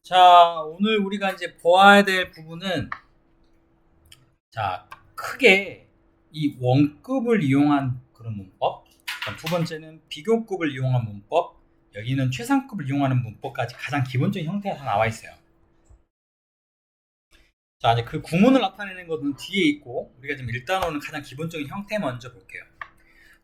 자, 오늘 우리가 이제 보아야 될 부분은, 자, 크게 이 원급을 이용한 그런 문법, 두 번째는 비교급을 이용한 문법, 여기는 최상급을 이용하는 문법까지 가장 기본적인 형태가 다 나와 있어요. 자, 이제 그 구문을 나타내는 것은 뒤에 있고, 우리가 지금 일단으로는 가장 기본적인 형태 먼저 볼게요.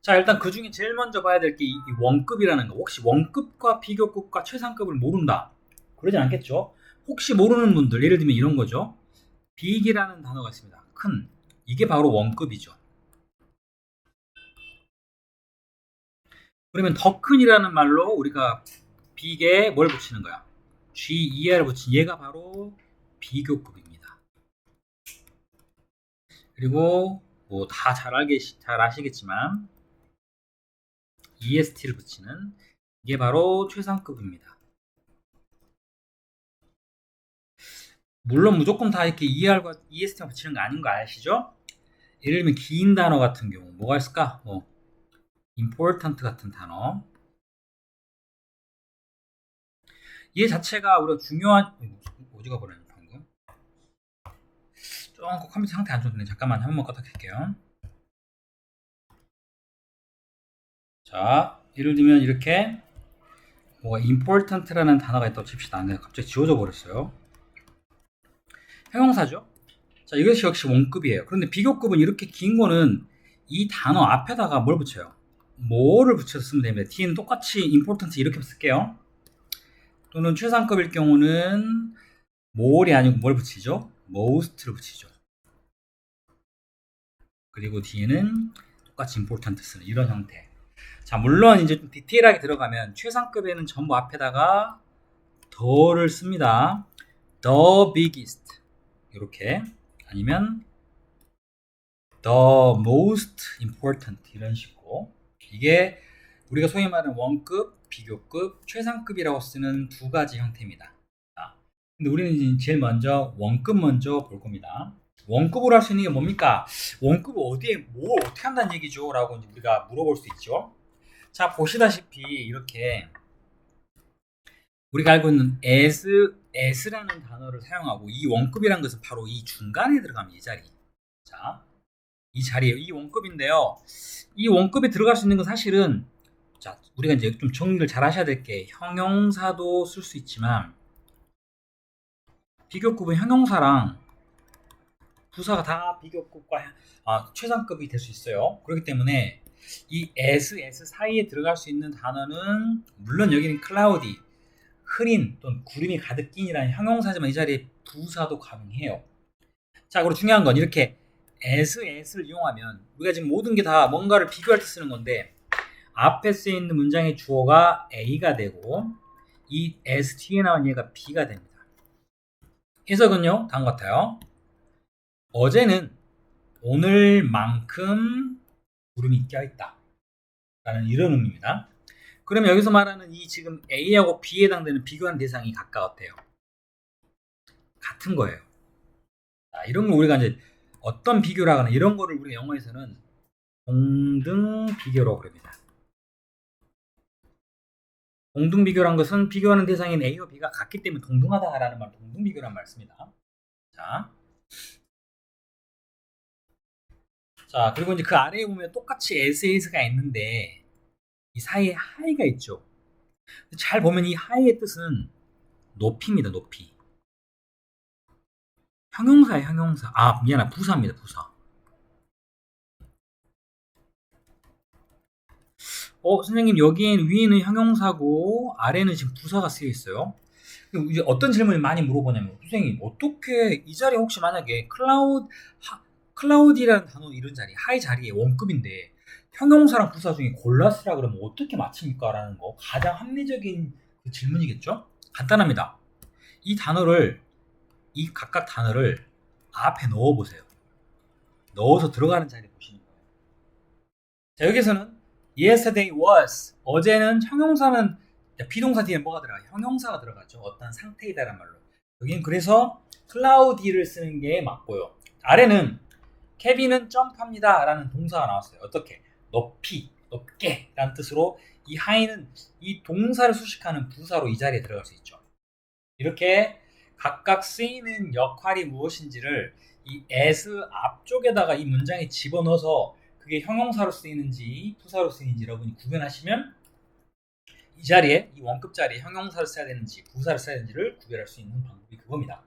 자, 일단 그 중에 제일 먼저 봐야 될 게 이 원급이라는 거. 혹시 원급과 비교급과 최상급을 모른다, 그러진 않겠죠? 혹시 모르는 분들, 예를 들면 이런 거죠. 빅이라는 단어가 있습니다. 큰. 이게 바로 원급이죠. 그러면 더 큰이라는 말로 우리가 빅에 뭘 붙이는 거야? GER을 붙인 얘가 바로 비교급입니다. 그리고 뭐 다 잘 아시겠지만 EST를 붙이는 이게 바로 최상급입니다. 물론 무조건 다 이렇게 ER과 EST만 붙이는 거 아닌 거 아시죠? 예를 들면 긴 단어 같은 경우 뭐가 있을까? 뭐 important 같은 단어. 얘 자체가 우리가 중요한, 어디가 버렸냐 방금. 조금 컴퓨터 상태 안 좋네. 잠깐만 한 번만 껐다 켤게요. 자, 예를 들면 이렇게 뭐가 important라는 단어가 있다고 칩시다. 근데 갑자기 지워져 버렸어요. 형용사죠. 자, 이것이 역시 원급이에요. 그런데 비교급은 이렇게 긴 거는 이 단어 앞에다가 뭘 붙여요? 뭐를 붙여서 쓰면 됩니다. T는 똑같이 important 이렇게 쓸게요. 또는 최상급일 경우는 more이 아니고 뭘 붙이죠? most를 붙이죠. 그리고 뒤에는 똑같이 important 쓰는 이런 형태. 자, 물론 이제 좀 디테일하게 들어가면 최상급에는 전부 앞에다가 더를 씁니다. the biggest 이렇게, 아니면 the most important 이런 식으로. 이게 우리가 소위 말하는 원급, 비교급, 최상급이라고 쓰는 두 가지 형태입니다. 근데 우리는 제일 먼저 원급 먼저 볼 겁니다. 원급으로 할 수 있는 게 뭡니까? 원급을 어디에 뭘 어떻게 한다는 얘기죠? 라고 우리가 물어볼 수 있죠. 자, 보시다시피 이렇게 우리가 알고 있는 as라는 단어를 사용하고, 이 원급이라는 것은 바로 이 중간에 들어가면 이 자리. 자, 이 자리에 이 원급인데요. 이 원급에 들어갈 수 있는 건 사실은, 자, 우리가 이제 좀 정리를 잘 하셔야 될 게, 형용사도 쓸 수 있지만 비교급은 형용사랑 부사가 다 비교급과 최상급이 될 수 있어요. 그렇기 때문에 이 s 사이에 들어갈 수 있는 단어는, 물론 여기는 cloudy, 흐린 또는 구름이 가득 낀이라는 형용사지만 이 자리에 부사도 가능해요. 자, 그리고 중요한 건 이렇게 as를 이용하면 우리가 지금 모든 게 다 뭔가를 비교할 때 쓰는 건데, 앞에 쓰여 있는 문장의 주어가 A가 되고 이 as 뒤에 나온 얘가 B가 됩니다. 해석은요, 다음 같아요. 어제는 오늘만큼 구름이 껴있다 라는 이런 의미입니다. 그러면 여기서 말하는 이 지금 A하고 B에 해당되는 비교한 대상이 각각 어때요? 같은 거예요. 자, 이런 거 우리가 이제 어떤 비교를 하거나 이런 거를 우리가 영어에서는 동등 비교라고 그럽니다. 동등 비교란 것은 비교하는 대상인 A와 B가 같기 때문에 동등하다라는 말, 동등 비교란 말 씁니다. 자, 그리고 이제 그 아래에 보면 똑같이 SAS가 있는데 이 사이에 하이가 있죠. 잘 보면 이 하이의 뜻은 높이입니다. 높이. 형용사예요. 형용사. 미안해. 부사입니다. 부사. 선생님, 여기엔 위에는 형용사고 아래는 지금 부사가 쓰여 있어요. 이제 어떤 질문을 많이 물어보냐면, 선생님 어떻게 이 자리에 혹시 만약에 클라우디라는 단어 이런 자리, 하이 자리에 원급인데 형용사랑 부사 중에 골라 쓰라 그러면 어떻게 맞춥니까? 라는 거, 가장 합리적인 그 질문이겠죠? 간단합니다. 이 각각 단어를 앞에 넣어보세요. 넣어서 들어가는 자리 보시는 거예요. 자, 여기서는 yesterday was, 어제는 형용사는 비동사 뒤에 뭐가 들어가요? 형용사가 들어가죠. 어떤 상태이다란 말로. 여기는 그래서 cloudy를 쓰는 게 맞고요. 아래는 케빈은 점프합니다 라는 동사가 나왔어요. 어떻게? 높이, 높게 라는 뜻으로, 이 하이는 이 동사를 수식하는 부사로 이 자리에 들어갈 수 있죠. 이렇게 각각 쓰이는 역할이 무엇인지를 이 as 앞쪽에다가 이 문장에 집어넣어서 그게 형용사로 쓰이는지 부사로 쓰이는지 여러분이 구별하시면 이 자리에, 이 원급 자리에 형용사를 써야 되는지 부사를 써야 되는지를 구별할 수 있는 방법이 그겁니다.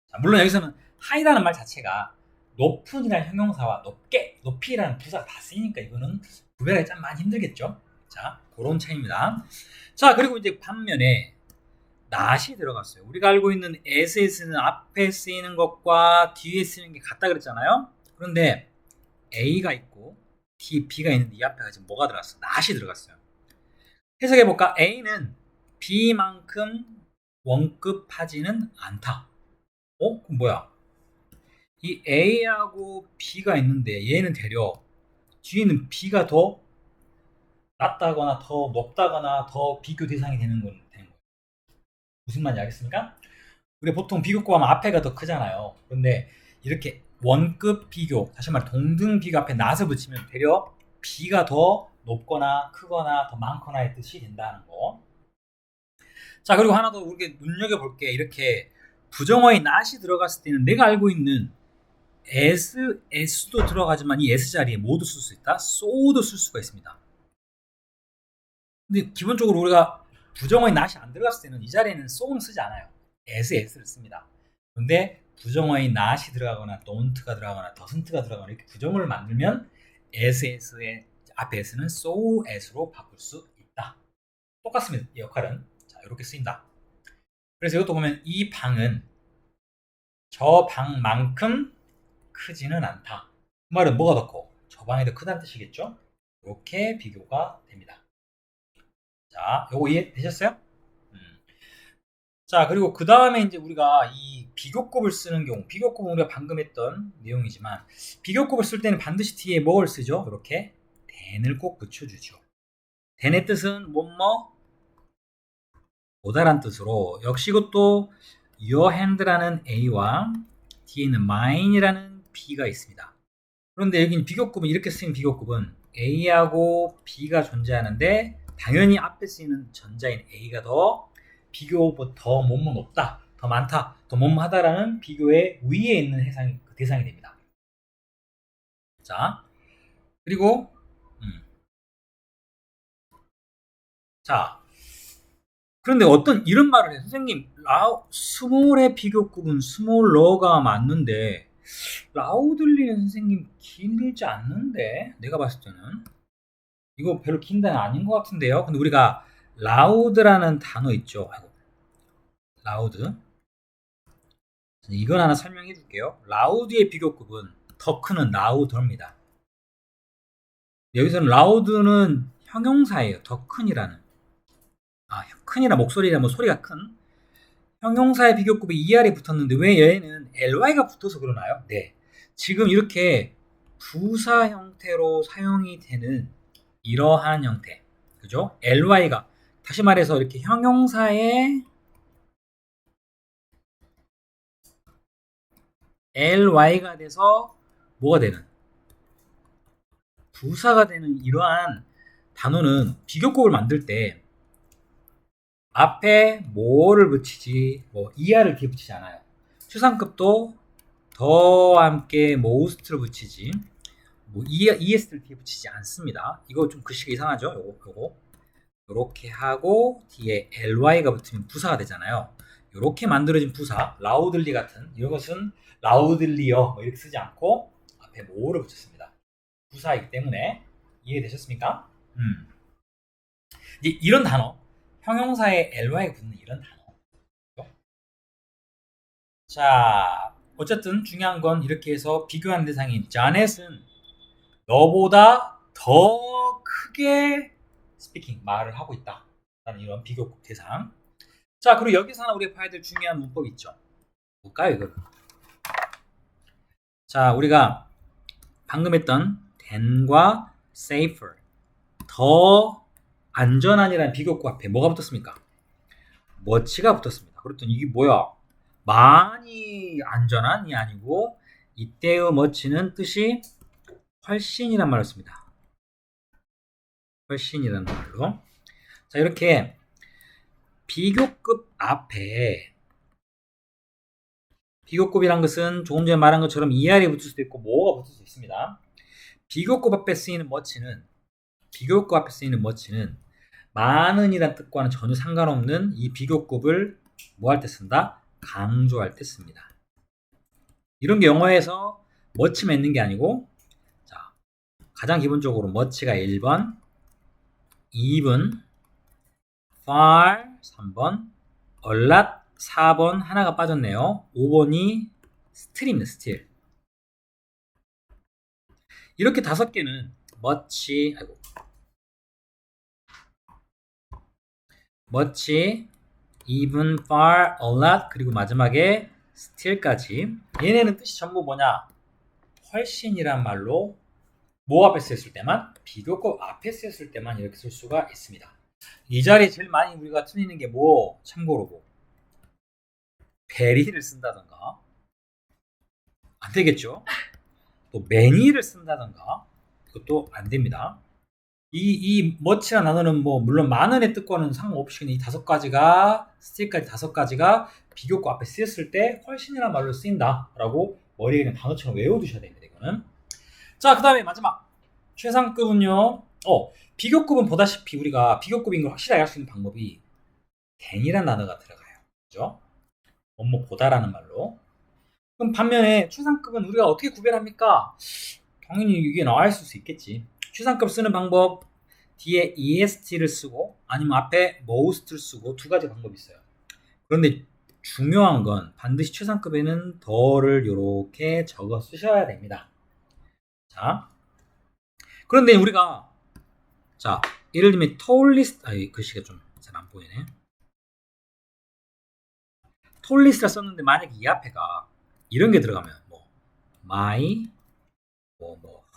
자, 물론 여기서는 high라는 말 자체가 높은이라는 형용사와 높게, 높이라는 부사가 다 쓰이니까 이거는 구별하기 참 많이 힘들겠죠. 자, 그런 차이입니다. 자, 그리고 이제 반면에 not이 들어갔어요. 우리가 알고 있는 as는 앞에 쓰이는 것과 뒤에 쓰이는 게 같다 그랬잖아요. 그런데 a가 있고 b가 있는데 이 앞에 지금 뭐가 들어갔어? not이 들어갔어요. 해석해볼까? A는 B만큼 원급하지는 않다. 그럼 뭐야? 이 A하고 B가 있는데 얘는 되려 뒤에는 B가 더 낮다거나 더 높다거나 더 비교 대상이 되는 거예요. 무슨 말인지 알겠습니까? 우리 보통 비교 구하면 앞에가 더 크잖아요. 그런데 이렇게 원급 비교, 다시 말해 동등 비교 앞에 not을 붙이면 되려 B가 더 높거나 크거나 더 많거나의 뜻이 된다는 거. 자, 그리고 하나 더 우리가 눈여겨볼게. 이렇게 부정어의 not이 들어갔을 때는 내가 알고 있는 s도 들어가지만 이 s 자리에 뭐도 쓸 수 있다? so도 쓸 수가 있습니다. 근데 기본적으로 우리가 부정어의 not이 안 들어갔을 때는 이 자리에는 so는 쓰지 않아요. s를 씁니다. 근데 부정어의 not이 들어가거나 don't가 들어가거나 doesn't가 들어가거나 이렇게 부정어를 만들면 s의 앞에 s는 so as로 바꿀 수 있다. 똑같습니다. 이 역할은. 자, 이렇게 쓰인다. 그래서 이것도 보면 이 방은 저 방만큼 크지는 않다. 그 말은 뭐가 더 커? 저 방이 더 크다는 뜻이겠죠? 이렇게 비교가 됩니다. 자, 요거 이해되셨어요? 자, 그리고 그 다음에 이제 우리가 이 비교급을 쓰는 경우, 비교급은 우리가 방금 했던 내용이지만, 비교급을 쓸 때는 반드시 뒤에 뭘 쓰죠? 이렇게 than을 꼭 붙여주죠. than의 뜻은 뭐뭐 보다란 뜻으로, 역시 이것도 your hand라는 A와 뒤에는 mine이라는 B가 있습니다. 그런데 여기는 비교급은 이렇게 쓰인 비교급은 A하고 B가 존재하는데 당연히 앞에 쓰이는 전자인 A가 더 비교보다 더 뭐뭐 높다, 더 많다, 더 뭐뭐하다라는 비교의 위에 있는 대상이 됩니다. 자, 그리고 자, 그런데 어떤 이런 말을 해요. 선생님, 스몰의 비교급은 스몰러가 맞는데 라우들리는 선생님 길지 않는데 내가 봤을 때는 이거 별로 긴 단어 아닌 것 같은데요. 근데 우리가 라우드라는 단어 있죠. 라우드. 이건 하나 설명해 줄게요. 라우드의 비교급은 더 크는 라우더입니다. 여기서는 라우드는 형용사예요. 더 큰이라는. 큰이라 목소리라 뭐 소리가 큰. 형용사의 비교급이 ER이 붙었는데 왜 얘는 LY가 붙어서 그러나요? 네. 지금 이렇게 부사 형태로 사용이 되는 이러한 형태. 그죠? LY가 다시 말해서 이렇게 형용사의 LY가 돼서 뭐가 되는? 부사가 되는 이러한 단어는 비교급을 만들 때 앞에 뭐를 붙이지, 뭐 ER을 뒤에 붙이지 않아요. 추상급도 더와 함께 most를 붙이지, 뭐 ES를 뒤에 붙이지 않습니다. 이거 좀 글씨가 이상하죠? 요거. 요렇게 하고 뒤에 LY가 붙으면 부사가 되잖아요. 요렇게 만들어진 부사, 라우들리 같은 이것은 라우들리어 뭐 이렇게 쓰지 않고 앞에 뭐를 붙였습니다. 부사이기 때문에 이해되셨습니까? 이제 이런 단어, 형용사에 LY가 붙는 이런 단어. 자, 어쨌든 중요한 건 이렇게 해서 비교하는 대상인 자넷은 너보다 더 크게 스피킹, 말을 하고 있다 라는 이런 비교급 대상. 자, 그리고 여기서 하나 우리가 봐야 될 중요한 문법이 있죠. 뭘까요, 이거? 자, 우리가 방금 했던 than과 safer, 더 안전한이라는 비교급 앞에 뭐가 붙었습니까? much가 붙었습니다. 그랬더니 이게 뭐야? 많이 안전한이 아니고 이때의 much는 뜻이 훨씬이란 말을 씁니다. 훨씬이라는 말로. 자, 이렇게 비교급 앞에 비교급이란 것은 조금 전에 말한 것처럼 ER이 붙을 수도 있고 뭐가 붙을 수 있습니다. 비교급 앞에 쓰이는 머치는 많은이란 뜻과는 전혀 상관없는 이 비교급을 뭐 할 때 쓴다? 강조할 때 씁니다. 이런 게 영어에서 머치만 있는 게 아니고, 자, 가장 기본적으로 머치가 1번, even, far 3번, a lot 4번 하나가 빠졌네요. 5번이 still입니다. still. 이렇게 5개는 much, even, far, a lot 그리고 마지막에 still까지 얘네는 뜻이 전부 뭐냐? 훨씬이란 말로 뭐 앞에 쓰였을 때만, 비교급 앞에 쓰였을 때만 이렇게 쓸 수가 있습니다. 이 자리에 제일 많이 우리가 틀리는 게 뭐? 참고로 뭐 very를 쓴다던가 안 되겠죠? 또 many를 쓴다던가 이것도 안 됩니다. 이 much라는 단어는 뭐 물론 많은의 뜻과는 상관없이 이 5가지가 still까지 5가지가 비교급 앞에 쓰였을 때 훨씬이라는 말로 쓰인다라고 머리에 그냥 단어처럼 외워두셔야 됩니다. 이거는. 자, 그 다음에 마지막 최상급은요. 비교급은 보다시피 우리가 비교급인 걸 확실하게 알 수 있는 방법이 than이라는 단어가 들어가요. 그죠? 보다라는 말로. 그럼 반면에 최상급은 우리가 어떻게 구별합니까? 당연히 이게 나와 있을 수 있겠지. 최상급 쓰는 방법 뒤에 est를 쓰고 아니면 앞에 most를 쓰고 2가지 방법이 있어요. 그런데 중요한 건 반드시 최상급에는 더를 이렇게 적어 쓰셔야 됩니다. 자, 그런데 우리가 자 예를 들면 tallest 글씨가 좀 잘 안 보이네. tallest라 썼는데 만약에 이 앞에가 이런 게 들어가면 뭐 my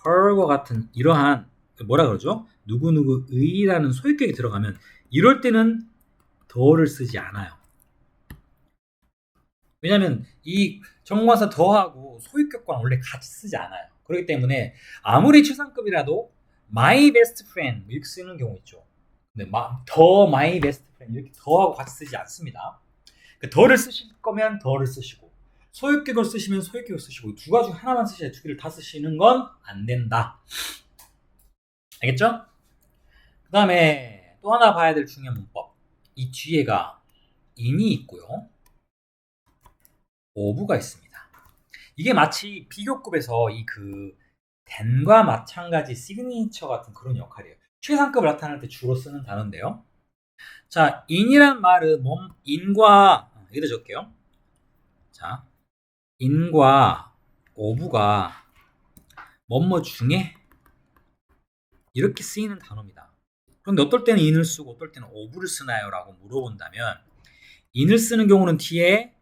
her과 같은 이러한 뭐라 그러죠? 누구누구의라는 소유격이 들어가면 이럴 때는 더를 쓰지 않아요. 왜냐면 이 정관사 더하고 소유격과는 원래 같이 쓰지 않아요. 그렇기 때문에 아무리 최상급이라도 my best friend 이렇게 쓰는 경우 있죠. 근데 더 my best friend 이렇게 더하고 같이 쓰지 않습니다. 더를 쓰실 거면 더를 쓰시고 소유격을 쓰시면 소유격을 쓰시고 2가지 중 하나만 쓰셔야 2개를 다 쓰시는 건 안 된다. 알겠죠? 그 다음에 또 하나 봐야 될 중요한 문법. 이 뒤에가 in이 있고요. of가 있습니다. 이게 마치 비교급에서 이 than과 마찬가지 시그니처 같은 그런 역할이에요. 최상급을 나타낼 때 주로 쓰는 단어인데요. 자, in이란 말은 in과 여기다 적을게요. 자, in과 of가 뭐뭐 중에 이렇게 쓰이는 단어입니다. 그런데 어떨 때는 in을 쓰고 어떨 때는 of를 쓰나요? 라고 물어본다면 in을 쓰는 경우는 뒤에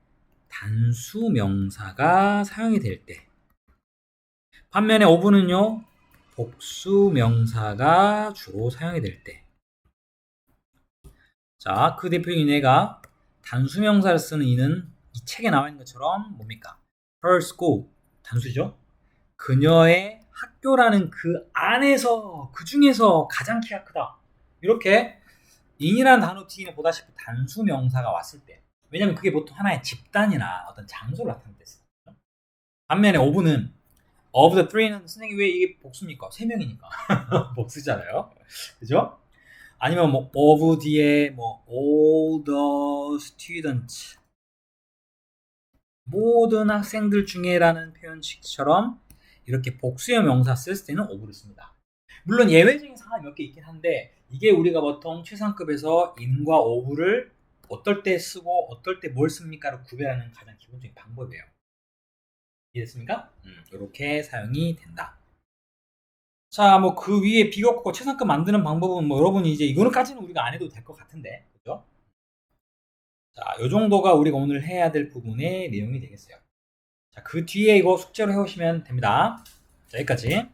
단수 명사가 사용이 될 때, 반면에 of는요 복수 명사가 주로 사용이 될 때. 자, 그 대표적인 예가 단수 명사를 쓰는 이는 이 책에 나와 있는 것처럼 뭡니까? her school 단수죠. 그녀의 학교라는 그 안에서 그 중에서 가장 키가 크다. 이렇게 in이라는 단어 뒤에 보다시피 단수 명사가 왔을 때, 왜냐면 그게 보통 하나의 집단이나 어떤 장소를 나타낼 때 쓰거든요. 반면에 of는 of the three는 선생님 왜 이게 복수입니까? 3명이니까 복수잖아요. 그죠? 아니면 뭐 of 뒤에 뭐 all the students 모든 학생들 중에라는 표현식처럼 이렇게 복수의 명사 쓸 때는 of를 씁니다. 물론 예외적인 상황이 몇 개 있긴 한데 이게 우리가 보통 최상급에서 in과 of를 어떨 때 쓰고 어떨 때 뭘 씁니까를 구별하는 가장 기본적인 방법이에요. 이해됐습니까? 이렇게 사용이 된다. 자, 뭐 그 위에 비교급과 최상급 만드는 방법은 뭐 여러분이 이제 이거는까지는 우리가 안 해도 될 것 같은데, 그죠? 자, 요 정도가 우리가 오늘 해야 될 부분의 내용이 되겠어요. 자, 그 뒤에 이거 숙제로 해오시면 됩니다. 자, 여기까지.